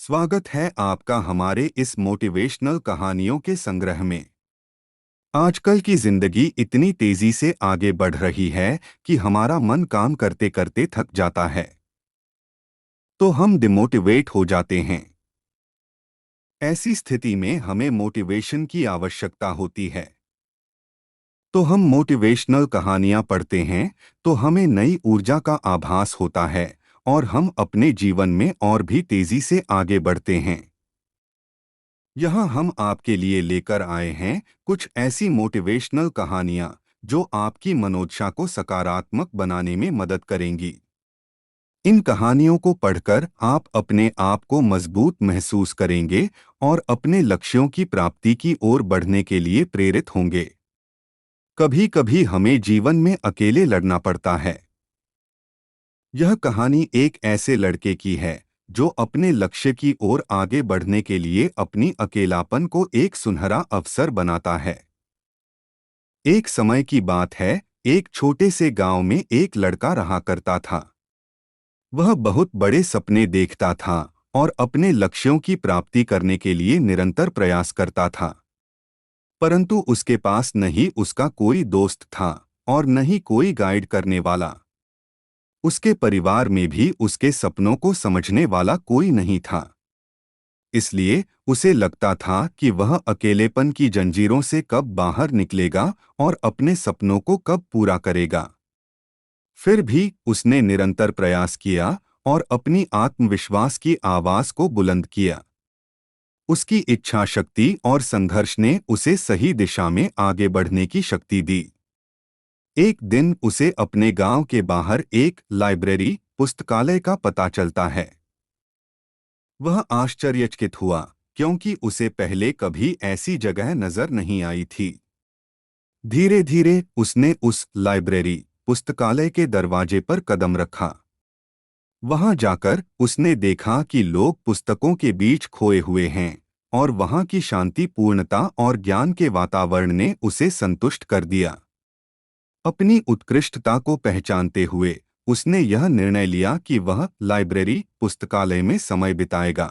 स्वागत है आपका हमारे इस मोटिवेशनल कहानियों के संग्रह में। आजकल की जिंदगी इतनी तेजी से आगे बढ़ रही है कि हमारा मन काम करते करते थक जाता है, तो हम डिमोटिवेट हो जाते हैं। ऐसी स्थिति में हमें मोटिवेशन की आवश्यकता होती है। तो हम मोटिवेशनल कहानियां पढ़ते हैं तो हमें नई ऊर्जा का आभास होता है और हम अपने जीवन में और भी तेजी से आगे बढ़ते हैं। यहाँ हम आपके लिए लेकर आए हैं कुछ ऐसी मोटिवेशनल कहानियाँ जो आपकी मनोदशा को सकारात्मक बनाने में मदद करेंगी। इन कहानियों को पढ़कर आप अपने आप को मजबूत महसूस करेंगे और अपने लक्ष्यों की प्राप्ति की ओर बढ़ने के लिए प्रेरित होंगे। कभी कभी हमें जीवन में अकेले लड़ना पड़ता है। यह कहानी एक ऐसे लड़के की है जो अपने लक्ष्य की ओर आगे बढ़ने के लिए अपनी अकेलापन को एक सुनहरा अवसर बनाता है। एक समय की बात है, एक छोटे से गांव में एक लड़का रहा करता था। वह बहुत बड़े सपने देखता था और अपने लक्ष्यों की प्राप्ति करने के लिए निरंतर प्रयास करता था। परंतु उसके पास न ही उसका कोई दोस्त था और न ही कोई गाइड करने वाला। उसके परिवार में भी उसके सपनों को समझने वाला कोई नहीं था। इसलिए उसे लगता था कि वह अकेलेपन की जंजीरों से कब बाहर निकलेगा और अपने सपनों को कब पूरा करेगा। फिर भी उसने निरंतर प्रयास किया और अपनी आत्मविश्वास की आवाज को बुलंद किया। उसकी इच्छा शक्ति और संघर्ष ने उसे सही दिशा में आगे बढ़ने की शक्ति दी। एक दिन उसे अपने गांव के बाहर एक लाइब्रेरी पुस्तकालय का पता चलता है। वह आश्चर्यचकित हुआ क्योंकि उसे पहले कभी ऐसी जगह नजर नहीं आई थी। धीरे धीरे उसने उस लाइब्रेरी पुस्तकालय के दरवाजे पर कदम रखा। वहां जाकर उसने देखा कि लोग पुस्तकों के बीच खोए हुए हैं और वहां की शांति, पूर्णता और ज्ञान के वातावरण ने उसे संतुष्ट कर दिया। अपनी उत्कृष्टता को पहचानते हुए उसने यह निर्णय लिया कि वह लाइब्रेरी पुस्तकालय में समय बिताएगा।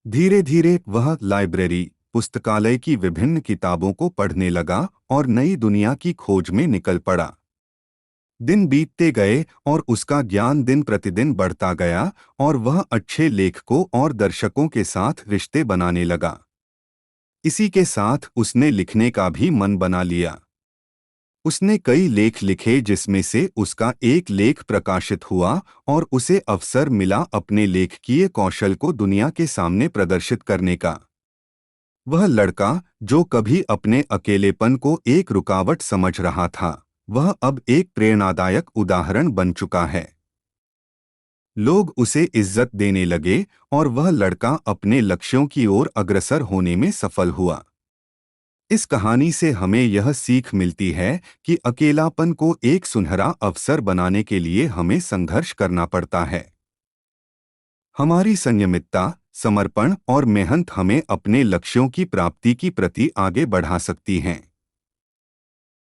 धीरे धीरे वह लाइब्रेरी पुस्तकालय की विभिन्न किताबों को पढ़ने लगा और नई दुनिया की खोज में निकल पड़ा। दिन बीतते गए और उसका ज्ञान दिन प्रतिदिन बढ़ता गया और वह अच्छे लेखकों और दर्शकों के साथ रिश्ते बनाने लगा। इसी के साथ उसने लिखने का भी मन बना लिया। उसने कई लेख लिखे जिसमें से उसका एक लेख प्रकाशित हुआ और उसे अवसर मिला अपने लेखकीय कौशल को दुनिया के सामने प्रदर्शित करने का। वह लड़का जो कभी अपने अकेलेपन को एक रुकावट समझ रहा था, वह अब एक प्रेरणादायक उदाहरण बन चुका है। लोग उसे इज्जत देने लगे और वह लड़का अपने लक्ष्यों की ओर अग्रसर होने में सफल हुआ। इस कहानी से हमें यह सीख मिलती है कि अकेलापन को एक सुनहरा अवसर बनाने के लिए हमें संघर्ष करना पड़ता है। हमारी संयमितता, समर्पण और मेहनत हमें अपने लक्ष्यों की प्राप्ति की प्रति आगे बढ़ा सकती हैं।